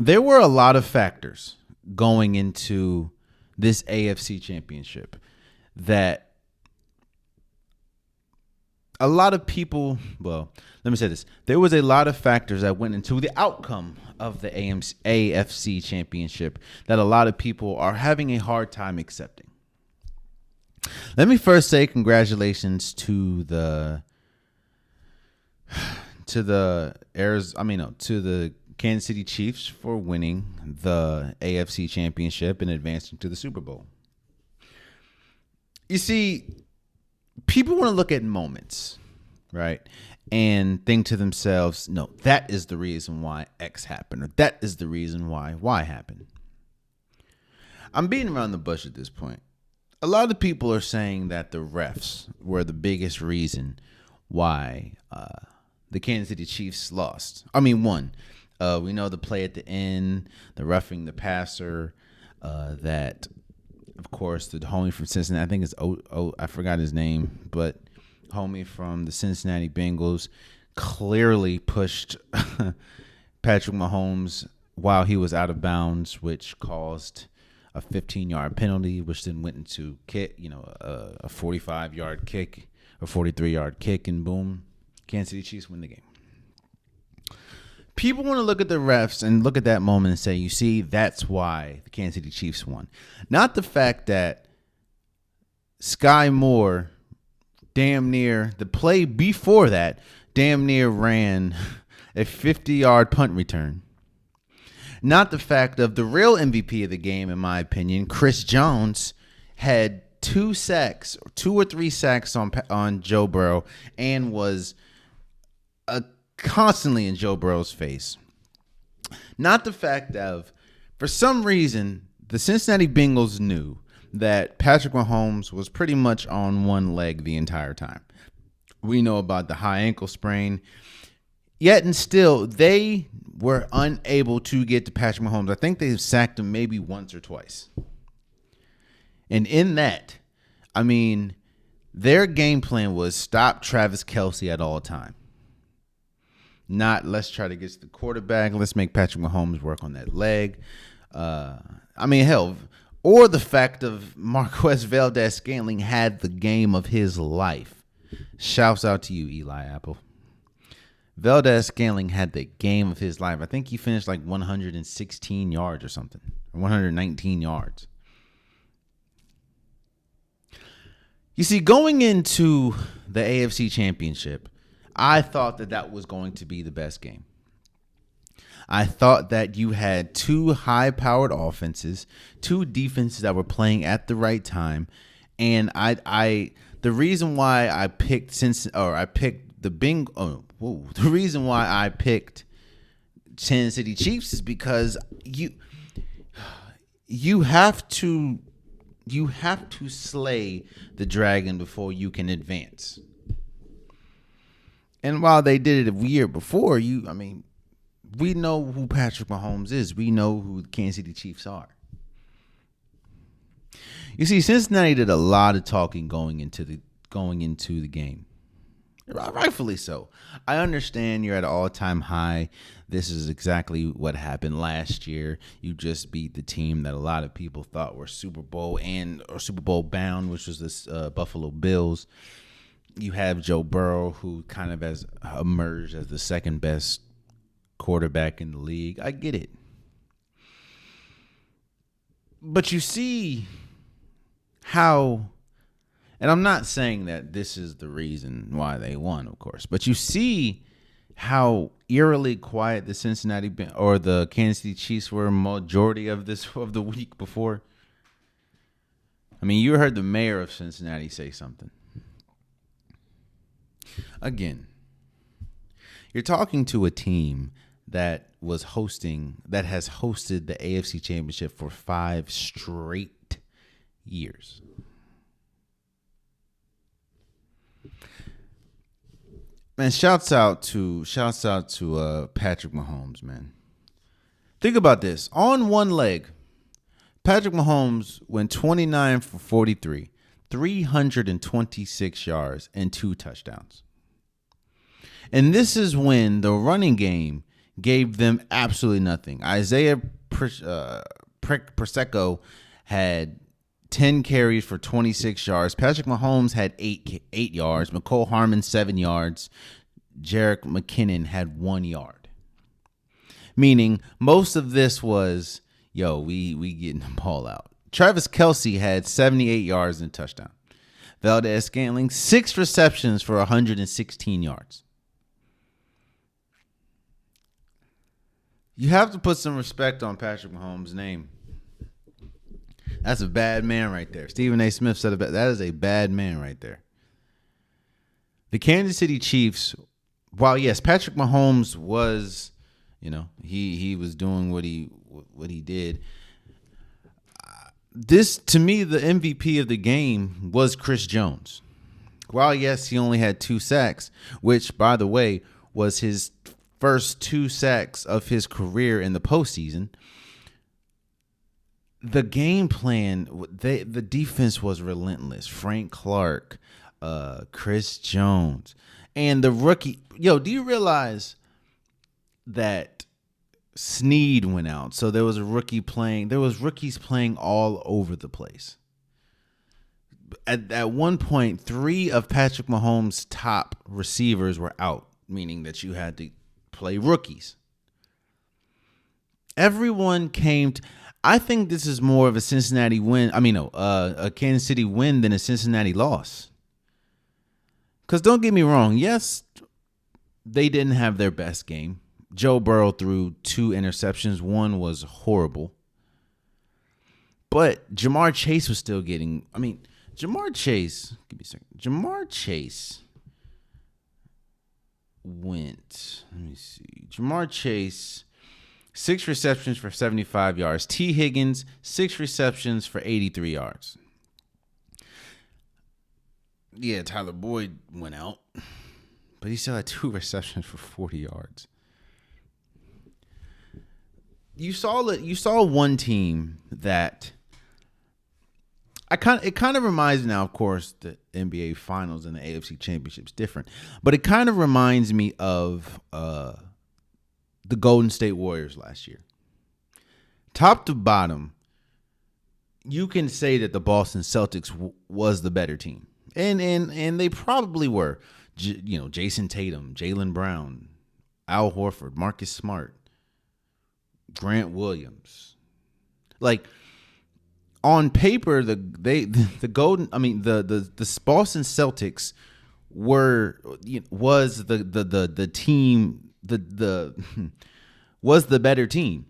there were a lot of factors going into this AFC championship that a lot of people, well, let me say this. There was a lot of factors that went into the outcome of the AFC championship that a lot of people are having a hard time accepting. Let me first say congratulations to the Kansas City Chiefs for winning the AFC championship and advancing to the Super Bowl. You see, people want to look at moments, right? And think to themselves, no, that is the reason why X happened, or that is the reason why Y happened. I'm beating around the bush at this point. A lot of people are saying that the refs were the biggest reason why the Kansas City Chiefs lost. Won. We know the play at the end, the roughing the passer, that, of course, the homie from Cincinnati, I think it's I forgot his name, but homie from the Cincinnati Bengals clearly pushed Patrick Mahomes while he was out of bounds, which caused a 15-yard penalty, which then went into a 45-yard kick, a 43-yard kick, and boom, Kansas City Chiefs win the game. People want to look at the refs and look at that moment and say, you see, that's why the Kansas City Chiefs won. Not the fact that Sky Moore damn near, the play before that, damn near ran a 50-yard punt return. Not the fact of the real MVP of the game, in my opinion, Chris Jones, had 2 or 3 sacks on Joe Burrow and was constantly in Joe Burrow's face. Not the fact of, for some reason, the Cincinnati Bengals knew that Patrick Mahomes was pretty much on one leg the entire time. We know about the high ankle sprain. Yet and still, they were unable to get to Patrick Mahomes. I think they sacked him maybe once or twice. And in that, their game plan was stop Travis Kelce at all time. Not let's try to get to the quarterback. Let's make Patrick Mahomes work on that leg. Or the fact of Marquez Valdes-Scantling had the game of his life. Shouts out to you, Eli Apple. Valdes-Scantling had the game of his life. I think he finished like 116 yards or something, or 119 yards. You see, going into the AFC Championship, I thought that was going to be the best game. I thought that you had 2 high-powered offenses, 2 defenses that were playing at the right time, and the reason why I picked the reason why I picked Kansas City Chiefs is because you have to slay the dragon before you can advance. And while they did it a year before, we know who Patrick Mahomes is. We know who the Kansas City Chiefs are. You see, Cincinnati did a lot of talking going into the game. Rightfully so. I understand you're at an all-time high. This is exactly what happened last year. You just beat the team that a lot of people thought were Super Bowl or Super Bowl bound, which was the Buffalo Bills. You have Joe Burrow, who kind of has emerged as the second best quarterback in the league. I get it. But you see how, and I'm not saying that this is the reason why they won, of course, but you see how eerily quiet the the Kansas City Chiefs were majority of the week before. You heard the mayor of Cincinnati say something. Again, you're talking to a team that has hosted the AFC Championship for 5 straight years. Man, shouts out to Patrick Mahomes, man. Think about this. On one leg, Patrick Mahomes went 29 for 43, 326 yards, and 2 touchdowns. And this is when the running game gave them absolutely nothing. Isaiah Prosecco had 10 carries for 26 yards. Patrick Mahomes had 8 yards. McCole Harmon 7 yards. Jerick McKinnon had 1 yard. Meaning most of this was, we getting the ball out. Travis Kelce had 78 yards and a touchdown. Valdez-Scantling, 6 receptions for 116 yards. You have to put some respect on Patrick Mahomes' name. That's a bad man right there. Stephen A. Smith said that is a bad man right there. The Kansas City Chiefs, while yes, Patrick Mahomes was, he was doing what he did. This, to me, the MVP of the game was Chris Jones. While, yes, he only had 2 sacks, which, by the way, was his first 2 sacks of his career in the postseason. The game plan, the defense was relentless. Frank Clark, Chris Jones, and the rookie. Do you realize that Snead went out? So there was a rookie playing. There was rookies playing all over the place. At one point, 3 of Patrick Mahomes' top receivers were out, meaning that you had to play rookies. Everyone came to, I think this is more of a Cincinnati win. A Kansas City win than a Cincinnati loss. Because don't get me wrong, yes, they didn't have their best game. Joe Burrow threw 2 interceptions. One was horrible. But Jamar Chase was still getting, Jamar Chase, give me a second. Jamar Chase went, let me see. Jamar Chase, 6 receptions for 75 yards. T. Higgins, 6 receptions for 83 yards. Yeah, Tyler Boyd went out, but he still had 2 receptions for 40 yards. You saw one team that it kind of reminds me now, of course, the NBA Finals and the AFC Championship's different, but it kind of reminds me of the Golden State Warriors last year. Top to bottom, you can say that the Boston Celtics was the better team. And they probably were. Jason Tatum, Jaylen Brown, Al Horford, Marcus Smart, Grant Williams. Like, on paper, the Boston Celtics was the team was the better team.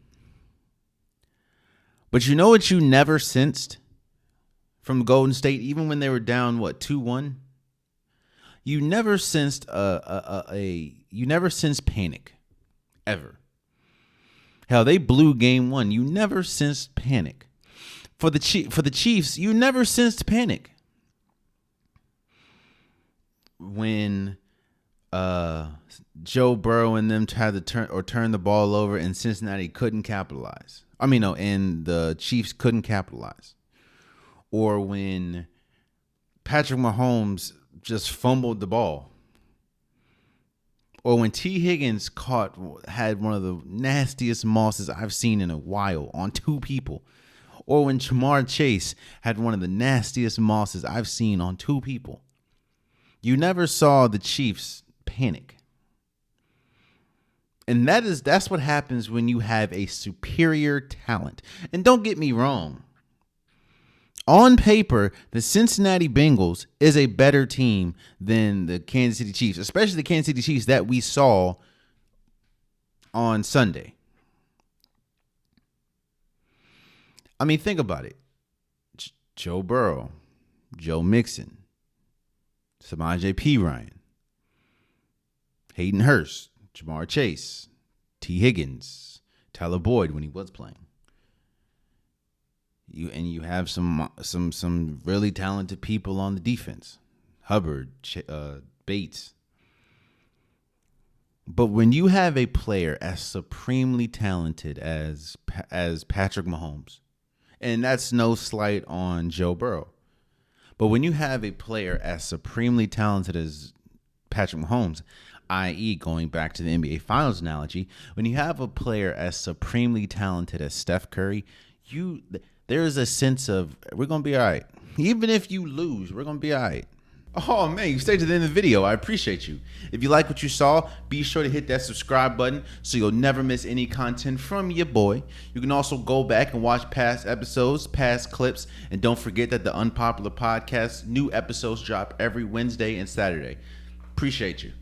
But you know what you never sensed from Golden State, even when they were down 2-1? You never sensed you never sensed panic ever. Hell, they blew game 1. You never sensed panic. For the Chiefs, you never sensed panic. When Joe Burrow and them tried to turn the ball over and Cincinnati couldn't capitalize. And the Chiefs couldn't capitalize. Or when Patrick Mahomes just fumbled the ball. Or when T. Higgins had one of the nastiest mosses I've seen in a while on 2 people. Or when Jamar Chase had one of the nastiest mosses I've seen on 2 people. You never saw the Chiefs panic. And that's what happens when you have a superior talent. And don't get me wrong. On paper, the Cincinnati Bengals is a better team than the Kansas City Chiefs, especially the Kansas City Chiefs that we saw on Sunday. Think about it. Joe Burrow, Joe Mixon, Samaje Perine, Hayden Hurst, Jamar Chase, T. Higgins, Tyler Boyd when he was playing. You have some really talented people on the defense, Hubbard, Bates. But when you have a player as supremely talented as Patrick Mahomes, and that's no slight on Joe Burrow, but when you have a player as supremely talented as Patrick Mahomes, i.e., going back to the NBA Finals analogy, when you have a player as supremely talented as Steph Curry, there is a sense of we're gonna be all right. Even if you lose, we're gonna be all right. Oh man, you stayed to the end of the video. I appreciate you. If you like what you saw, be sure to hit that subscribe button so you'll never miss any content from your boy. You can also go back and watch past episodes, past clips, and don't forget that the Unpopular Podcast new episodes drop every Wednesday and Saturday. Appreciate you.